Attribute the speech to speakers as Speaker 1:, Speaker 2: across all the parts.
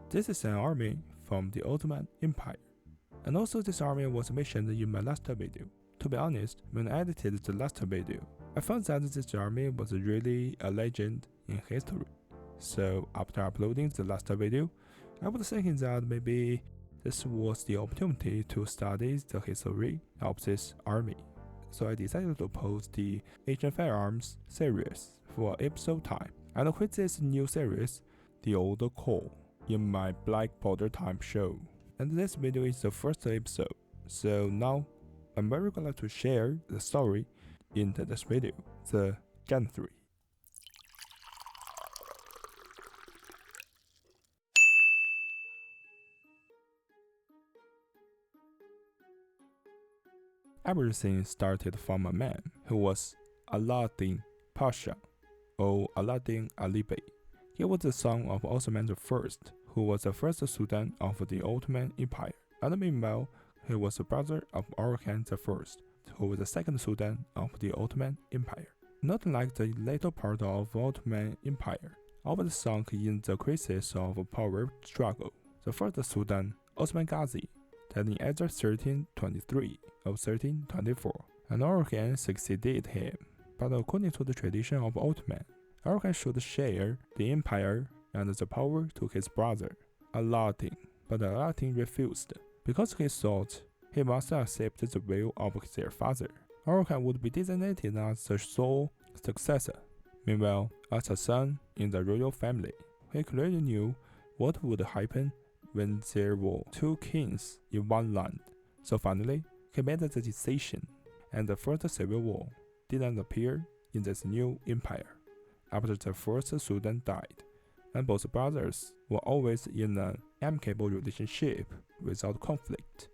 Speaker 1: This is an army from the Ottoman Empire, and also this army was mentioned in my last video. To be honest, when I edited the last video, I found that this army was really a legend in history. So after uploading the last video, I was thinking that maybe this was the opportunity to study the history of this army. So I decided to post the Ancient Firearms series for episode time, and quit this new series, The Old Call, in my Black Border Time show. And this video is the first episode, so now I'm very glad to share the story in this video, the Janissary. Everything started from a man who was Alauddin Pasha, or Alauddin Ali Bey. He was the son of Osman I, who was the first Sultan of the Ottoman Empire, and meanwhile, he was the brother of Orhan I, who was the second Sultan of the Ottoman Empire. Not like the later part of Ottoman Empire, always sunk in the crisis of power struggle. The first Sultan, Osman Ghazi, died in either 1323 or 1324, and Orhan succeeded him. But according to the tradition of Ottoman, Orhan should share the empire and the power to his brother, Alauddin, but Alauddin refused, because he thought he must accept the will of their father. Orhan would be designated as the sole successor. Meanwhile, as a son in the royal family, he clearly knew what would happen when there were two kings in one land. So finally, he made the decision, and the first civil war didn't appear in this new empire. After the first Sultan died, and both brothers were always in an amicable relationship without conflict.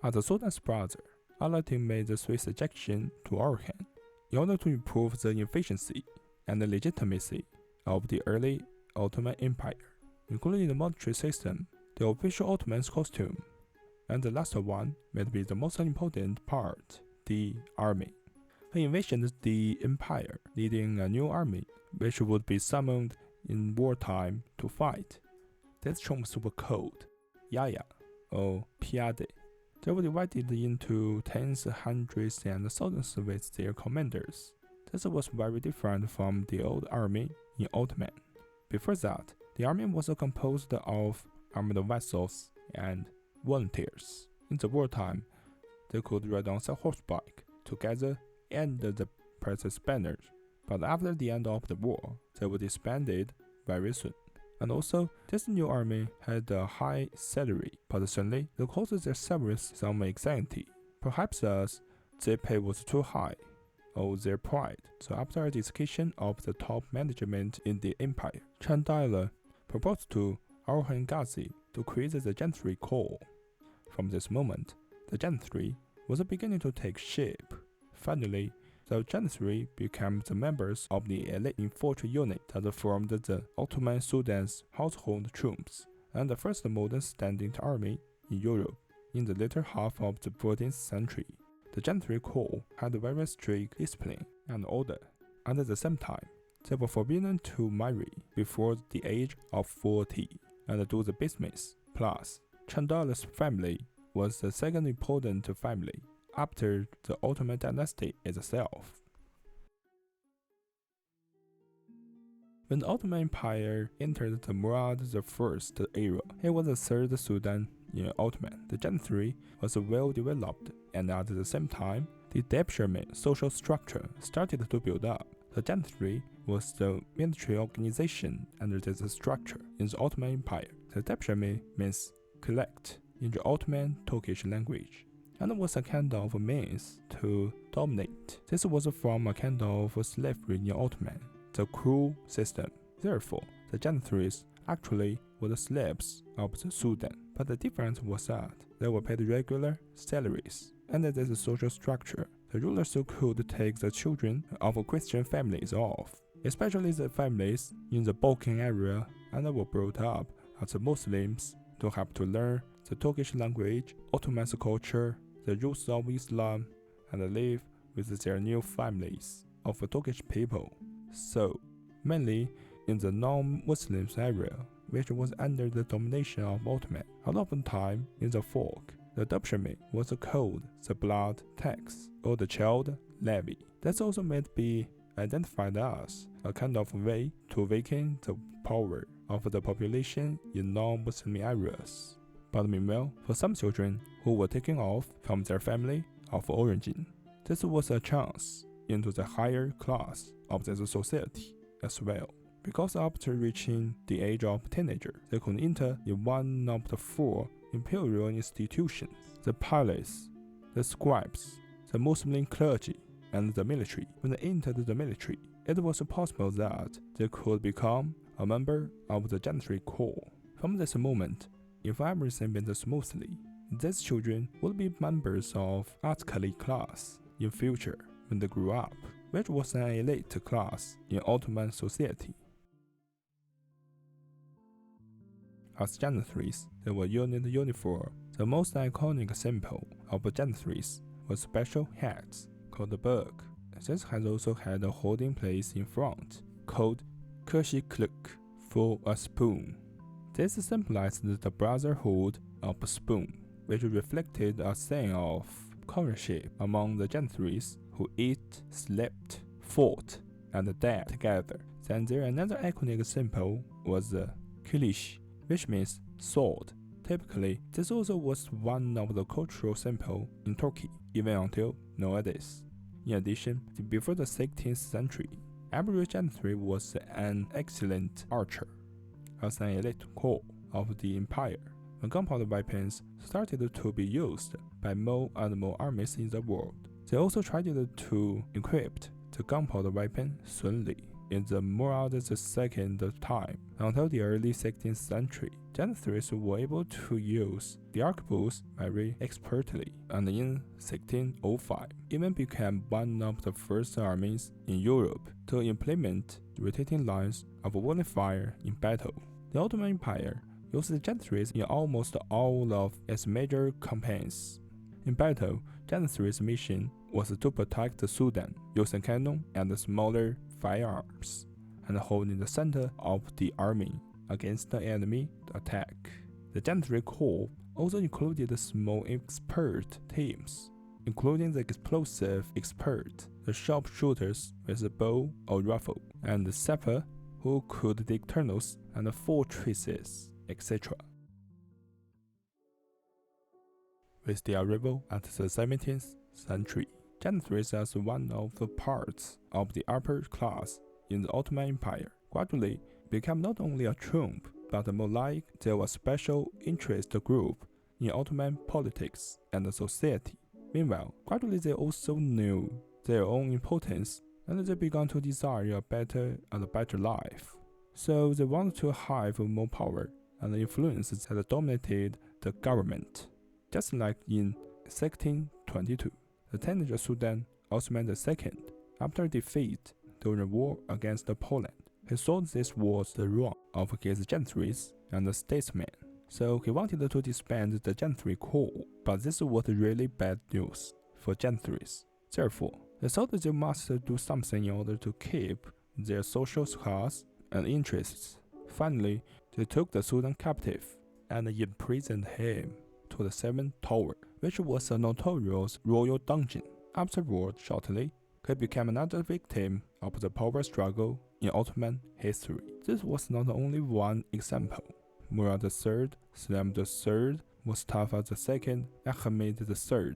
Speaker 1: As the Sultan's brother, Alauddin made the swift suggestion to Orhan in order to improve the efficiency and the legitimacy of the early Ottoman Empire, including the military system, the official Ottoman costume, and the last one may be the most important part, the army. He envisioned the empire leading a new army, which would be summoned in wartime to fight. These troops were called Yaya or Piade. They were divided into tens, hundreds, and thousands with their commanders. This was very different from the old army in Ottoman. Before that, the army was composed of armed vessels and volunteers. In the wartime, they could ride on horseback together and the Princess banners, but after the end of the war, they were disbanded very soon. And also, this new army had a high salary, but suddenly they caused their service some anxiety, perhaps as their pay was too high, or their pride. So after a discussion of the top management in the empire, Chandala proposed to Orhan Ghazi to create the Janissary Corps. From this moment, the Janissary was beginning to take shape. Finally, the Janissary became the members of the elite infantry unit that formed the Ottoman Sultan's household troops, and the first modern standing army in Europe in the later half of the 14th century. The Janissary Corps had very strict discipline and order. At the same time, they were forbidden to marry before the age of 40 and do the business. Plus, Chandala's family was the second important family after the Ottoman dynasty itself. When the Ottoman Empire entered the Murad I era, he was the third Sultan in Ottoman. The Janissary was well developed, and at the same time, the Devshirme social structure started to build up. The Janissary was the military organization under this structure in the Ottoman Empire. The Devshirme means collect in the Ottoman Turkish language, and was a kind of means to dominate. This was from a kind of slavery in Ottoman, the cruel system. Therefore, the Janissaries actually were the slaves of the Sultan, but the difference was that they were paid regular salaries. Under this social structure, the rulers could take the children of Christian families off, especially the families in the Balkan area, and were brought up as Muslims to have to learn the Turkish language, Ottoman culture, the rules of Islam, and live with their new families of Turkish people. So, mainly in the non-Muslim area, which was under the domination of Ottoman. A lot of the time in the folk, the Devshirme was called the blood tax or the child levy. That's also meant to be identified as a kind of way to weaken the power of the population in non-Muslim areas. But meanwhile, for some children who were taken off from their family of origin, this was a chance into the higher class of the society as well. Because after reaching the age of teenager, they could enter in one of the 4 imperial institutions: the palace, the scribes, the Muslim clergy, and the military. When they entered the military, it was possible that they could become a member of the Janissary corps. From this moment, if everything went smoothly, these children would be members of Askari class in future when they grew up, which was an elite class in Ottoman society. As Janissaries, they were unit uniform. The most iconic symbol of Janissaries was special hats called the berg. This has also had a holding place in front called Kershiklik for a spoon. This symbolized the brotherhood of a spoon, which reflected a sense of comradeship among the Janissaries who ate, slept, fought, and died together. Then there another iconic symbol was the kilish, which means sword. Typically, this also was one of the cultural symbols in Turkey, even until nowadays. In addition, before the 16th century, every Janissary was an excellent archer. As an elite corps of the empire, when gunpowder weapons started to be used by more and more armies in the world, they also tried to equip the gunpowder weapon Sunli. In the more than the second time, until the early 16th century, Janissaries were able to use the arquebuses very expertly, and in 1605, even became one of the first armies in Europe to implement rotating lines of volley fire in battle. The Ottoman Empire used Janissaries in almost all of its major campaigns. In battle, Janissaries' mission was to protect the Sudan using cannon and smaller firearms, and holding the center of the army against the enemy attack. The Janissary Corps also included small expert teams, including the explosive expert, the sharpshooters with a bow or rifle, and the sapper who could dig tunnels and fortresses, etc. With the arrival at the 17th century, Janissaries as one of the parts of the upper class in the Ottoman Empire gradually became not only a troop, but more like they were a special interest group in Ottoman politics and society. Meanwhile, gradually they also knew their own importance, and they began to desire a better and better life. So they wanted to have more power and influence that dominated the government. Just like in 1622, the teenager Sultan Osman II, after defeat during the war against Poland, he saw this was the wrong of his Janissaries and the statesmen. So he wanted to disband the Janissary Corps, but this was really bad news for Janissaries. Therefore, they thought they must do something in order to keep their social class and interests. Finally, they took the Sultan captive and imprisoned him to the Seven Tower, which was a notorious royal dungeon. Afterward, shortly, he became another victim of the power struggle in Ottoman history. This was not only one example. Murad III, Selim III, Mustafa II, Ahmed III,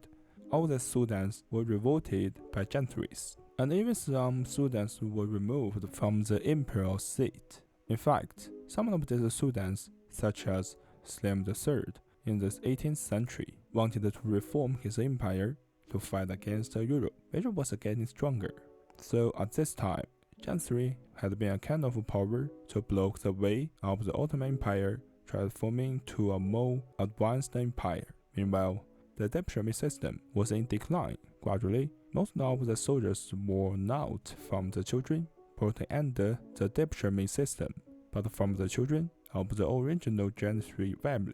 Speaker 1: all the sultans were revolted by Janissaries, and even some sultans were removed from the imperial seat. In fact, some of these sultans, such as Selim III, in the 18th century, wanted to reform his empire to fight against Europe, which was getting stronger. So at this time, Janissary had been a kind of power to block the way of the Ottoman Empire transforming to a more advanced empire. Meanwhile, the Devshirme system was in decline. Gradually, most of the soldiers were not from the children brought under the Devshirme system, but from the children of the original Janissary family.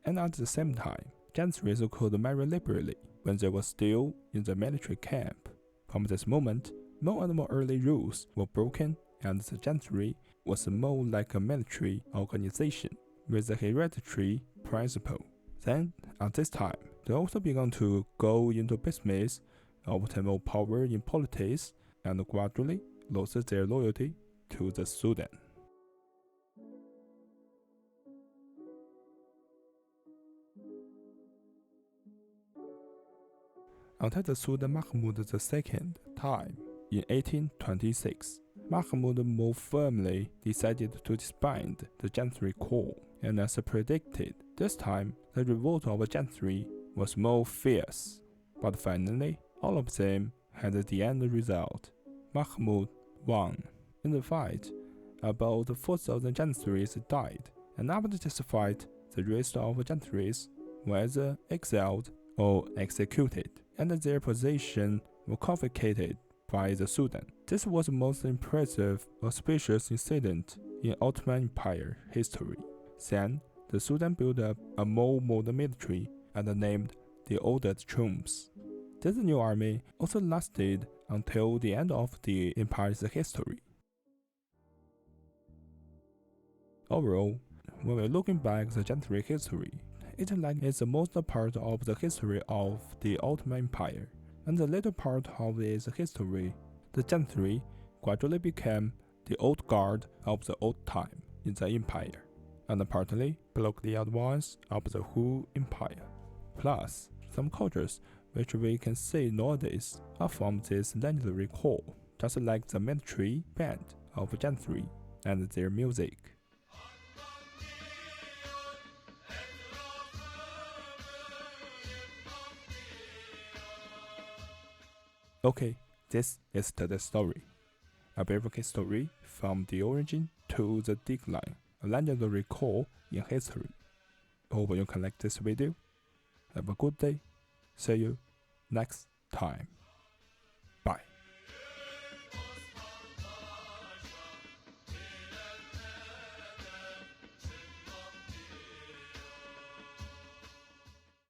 Speaker 1: And at the same time, Janissaries could marry liberally when they were still in the military camp. From this moment, more and more early rules were broken, and the Janissary was more like a military organization with a hereditary principle. Then, at this time, they also began to go into business, obtain more power in politics, and gradually lost their loyalty to the Sultan. Until the Sultan Mahmud II time in 1826, Mahmud more firmly decided to disband the Janissary Corps, and as predicted, this time the revolt of Janissary was more fierce. But finally, all of them had the end result. Mahmud won. In the fight, about 4,000 Janissaries died, and after this fight, the rest of Janissaries were either exiled or executed, and their position was confiscated by the Sultan. This was the most impressive, auspicious incident in Ottoman Empire history. Then, the Sultan built up a more modern military and named the ordered troops. This new army also lasted until the end of the empire's history. Overall, when we're looking back at the Janissary history, it's like it's the most part of the history of the Ottoman Empire, and the later part of its history, the Janissary gradually became the old guard of the old time in the empire, and partly blocked the advance of the whole empire. Plus, some cultures which we can see nowadays are from this legendary corps, just like the military band of Janissary and their music. Okay, this is today's story. A brief history from the origin to the decline, a legendary corps in history. Hope you can like this video. Have a good day. See you next time.